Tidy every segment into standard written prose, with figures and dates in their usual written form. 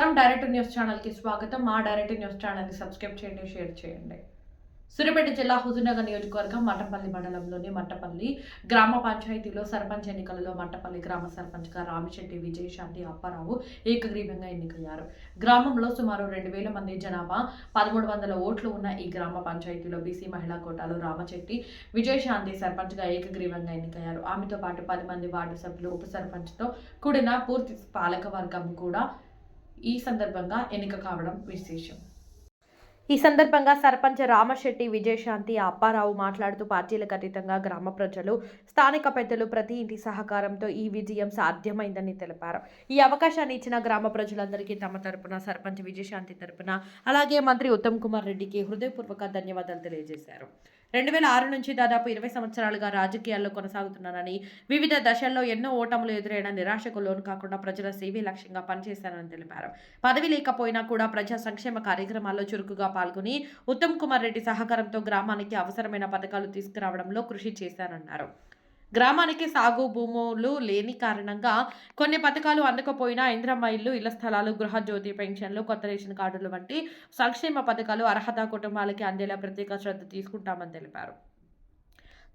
నమస్కారం. Direct news ఛానల్‌కి స్వాగతం. మా డైరెక్ట్ న్యూస్ ఛానల్‌ని సబ్స్క్రైబ్ చేయండి, షేర్ చేయండి. సూర్యాపేట జిల్లా హుజూర్నగర్ నియోజకవర్గం మట్టపల్లి మండలంలోని మట్టపల్లి గ్రామ పంచాయతీలో సర్పంచ్ ఎన్నికలలో మట్టపల్లి గ్రామ సర్పంచ్గా రామిశెట్టి విజయశాంతి అప్పారావు ఏకగ్రీవంగా ఎన్నికయ్యారు. గ్రామంలో సుమారు 2000 మంది జనాభా, 1300 ఓట్లు ఉన్న ఈ గ్రామ పంచాయతీలో బీసీ మహిళా కోటాలో రామచెట్టి విజయశాంతి సర్పంచ్గా ఏకగ్రీవంగా ఎన్నికయ్యారు. ఆమెతో పాటు 10 మంది వార్డు సభ్యులు, ఉప సర్పంచ్తో కూడిన పూర్తి పాలకవర్గం కూడా ఈ సందర్భంగా ఎన్నిక కావడం విశేషం. ఈ సందర్భంగా సర్పంచ్ రామశెట్టి విజయశాంతి అప్పారావు మాట్లాడుతూ పార్టీలకు అతీతంగా గ్రామ ప్రజలు, స్థానిక పెద్దలు ప్రతి ఇంటి సహకారంతో ఈ విజయం సాధ్యమైందని తెలిపారు. ఈ అవకాశాన్ని ఇచ్చిన గ్రామ ప్రజలందరికీ తమ తరపున, సర్పంచ్ విజయశాంతి తరపున, అలాగే మంత్రి ఉత్తమ్ కుమార్ రెడ్డికి హృదయపూర్వక ధన్యవాదాలు తెలియజేశారు. 2006 నుంచి దాదాపు 20 సంవత్సరాలుగా రాజకీయాల్లో కొనసాగుతున్నానని, వివిధ దశల్లో ఎన్నో ఓటములు ఎదురైన నిరాశకు లోను కాకుండా ప్రజల సేవే లక్ష్యంగా పనిచేశానని తెలిపారు. పదవి లేకపోయినా కూడా ప్రజా సంక్షేమ కార్యక్రమాల్లో చురుకుగా పాల్గొని ఉత్తమ్ కుమార్ రెడ్డి సహకారంతో గ్రామానికి అవసరమైన పథకాలు తీసుకురావడంలో కృషి చేశారన్నారు. గ్రామానికి సాగు భూములు లేని కారణంగా కొన్ని పథకాలు అందకపోయినా ఇంద్రమ్మ ఇల్లు, ఇళ్ల స్థలాలు, గృహజ్యోతి పెన్షన్లు, కొత్త రేషన్ కార్డులు వంటి సంక్షేమ పథకాలు అర్హత కుటుంబాలకి అందేలా ప్రత్యేక శ్రద్ధ తీసుకుంటామని తెలిపారు.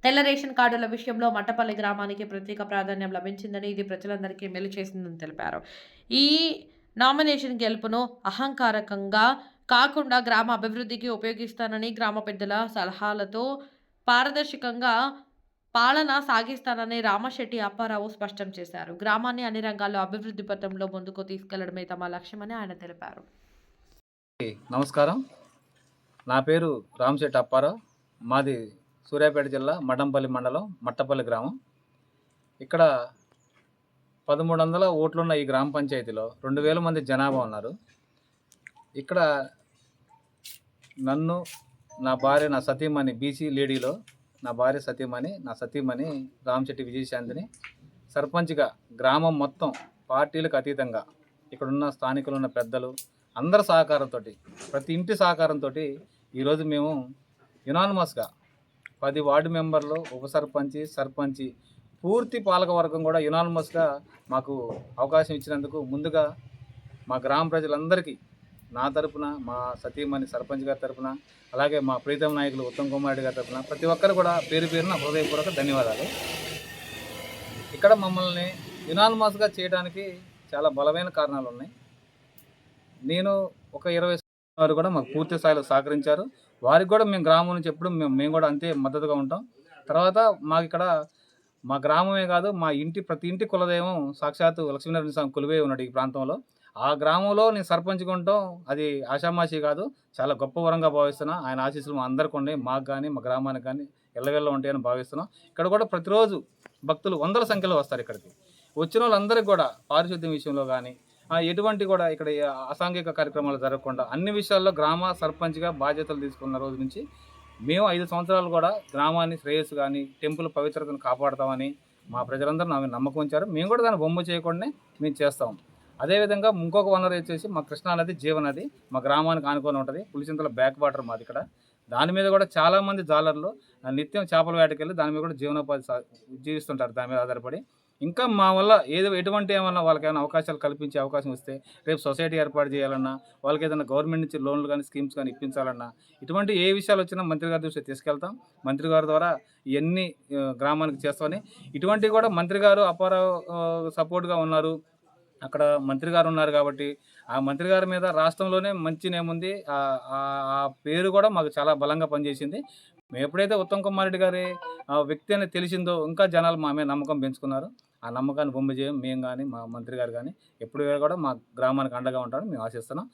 తెల్ల రేషన్ కార్డుల విషయంలో మట్టపల్లి గ్రామానికి ప్రత్యేక ప్రాధాన్యం లభించిందని, ఇది ప్రజలందరికీ మేలు చేసిందని తెలిపారు. ఈ నామినేషన్ గెలుపును అహంకారకంగా కాకుండా గ్రామ అభివృద్ధికి ఉపయోగిస్తానని, గ్రామ పెద్దల సలహాలతో పారదర్శకంగా పాలన సాగిస్తానని రామశెట్టి అప్పారావు స్పష్టం చేశారు. గ్రామాన్ని అన్ని రంగాల్లో అభివృద్ధి పథంలో ముందుకు తీసుకెళ్లడమే తమ లక్ష్యమని ఆయన తెలిపారు. నమస్కారం, నా పేరు రామశెట్టి అప్పారావు. మాది సూర్యాపేట జిల్లా మడంపల్లి మండలం మట్టపల్లి గ్రామం. ఇక్కడ 1300 ఓట్లున్న ఈ గ్రామ పంచాయతీలో 2000 మంది జనాభా ఉన్నారు. ఇక్కడ నన్ను, నా భార్య, నా సతీమణి బీసీ లేడీలో నా భార్య సతీమణి, నా సతీమణి రామశెట్టి విజయశాంతిని సర్పంచ్గా గ్రామం మొత్తం పార్టీలకు అతీతంగా ఇక్కడున్న స్థానికులు ఉన్న పెద్దలు అందరి సహకారంతో, ప్రతి ఇంటి సహకారంతో ఈరోజు మేము యునానిమస్గా 10 వార్డు మెంబర్లు, ఉప సర్పంచి, సర్పంచి, పూర్తి పాలక వర్గం కూడా యునానిమస్గా మాకు అవకాశం ఇచ్చినందుకు ముందుగా మా గ్రామ ప్రజలందరికీ నా తరపున, మా సతీమణి సర్పంచ్ గారి తరపున, అలాగే మా ప్రీతం నాయకులు ఉత్తమ్ కుమార్ రెడ్డి గారి తరపున ప్రతి ఒక్కరు కూడా పేరు పేరున హృదయపూర్వక ధన్యవాదాలు. ఇక్కడ మమ్మల్ని యునానిమస్గా చేయడానికి చాలా బలమైన కారణాలు ఉన్నాయి. నేను ఒక 20 వారు కూడా మాకు పూర్తి స్థాయిలో సహకరించారు. వారికి కూడా మేము గ్రామం నుంచి ఎప్పుడు మేము కూడా అంతే మద్దతుగా ఉంటాం. తర్వాత మాకు ఇక్కడ మా గ్రామమే కాదు, మా ఇంటి ప్రతి ఇంటి కులదైవం సాక్షాత్తు లక్ష్మీనారాయణ స్వామి కొలువై ఉన్నాడు ఈ ప్రాంతంలో. ఆ గ్రామంలో నేను సర్పంచ్గా ఉండటం అది ఆషామాషి కాదు, చాలా గొప్ప వరంగా భావిస్తున్నా. ఆయన ఆశీస్సులు మా అందరికీ ఉన్నాయి, మాకు కానీ మా గ్రామానికి కానీ ఎల్లవెల్ల ఉంటాయని భావిస్తున్నాం. ఇక్కడ కూడా ప్రతిరోజు భక్తులు వందల సంఖ్యలో వస్తారు. ఇక్కడికి వచ్చిన వాళ్ళందరికీ కూడా పారిశుద్ధ్యం విషయంలో కానీ ఎటువంటి కూడా ఇక్కడ అసాంఘిక కార్యక్రమాలు జరగకుండా అన్ని విషయాల్లో గ్రామ సర్పంచ్గా బాధ్యతలు తీసుకున్న రోజు నుంచి మేము 5 సంవత్సరాలు కూడా గ్రామాన్ని శ్రేయస్సు కానీ, టెంపుల్ పవిత్రతను కాపాడుతామని మా ప్రజలందరూ నా మీద నమ్మకం ఉంచారు. మేము కూడా దాన్ని బొమ్మ చేయకుండానే మేము చేస్తాం. అదేవిధంగా ఇంకొక వనరు వచ్చేసి మా కృష్ణా నది జీవనది, మా గ్రామానికి ఆనుకొని ఉంటుంది. పులిచింతల బ్యాక్ వాటర్ మాది ఇక్కడ. దాని మీద కూడా చాలామంది జాలర్లు నిత్యం చేపల వేటకెళ్ళి దాని మీద కూడా జీవనోపాధి జీవిస్తుంటారు, దాని మీద ఆధారపడి. ఇంకా మా వల్ల ఎటువంటి ఏమన్నా వాళ్ళకి ఏమైనా అవకాశాలు కల్పించే అవకాశం వస్తే, రేపు సొసైటీ ఏర్పాటు చేయాలన్నా, వాళ్ళకి ఏదైనా గవర్నమెంట్ నుంచి లోన్లు కానీ, స్కీమ్స్ కానీ ఇప్పించాలన్నా, ఇటువంటి ఏ విషయాలు వచ్చినా మంత్రి గారి దృష్టికి తీసుకెళ్తాం. మంత్రి గారి ద్వారా ఇవన్నీ గ్రామానికి చేస్తామని, ఇటువంటివి కూడా మంత్రి గారు అప్పారావు సపోర్ట్గా ఉన్నారు. అక్కడ మంత్రి గారు ఉన్నారు కాబట్టి ఆ మంత్రి గారి మీద రాష్ట్రంలోనే మంచి నేముంది. ఆ పేరు కూడా మాకు చాలా బలంగా పనిచేసింది. మేము ఎప్పుడైతే ఉత్తమ్ కుమార్ రెడ్డి గారి వ్యక్తి అని తెలిసిందో ఇంకా జనాలు మా మీద నమ్మకం పెంచుకున్నారు. ఆ నమ్మకాన్ని బొమ్మ చేయం మేము కానీ, మా మంత్రి గారు కానీ ఎప్పుడు కూడా మా గ్రామానికి అండగా ఉంటారని మేము ఆశిస్తున్నాం.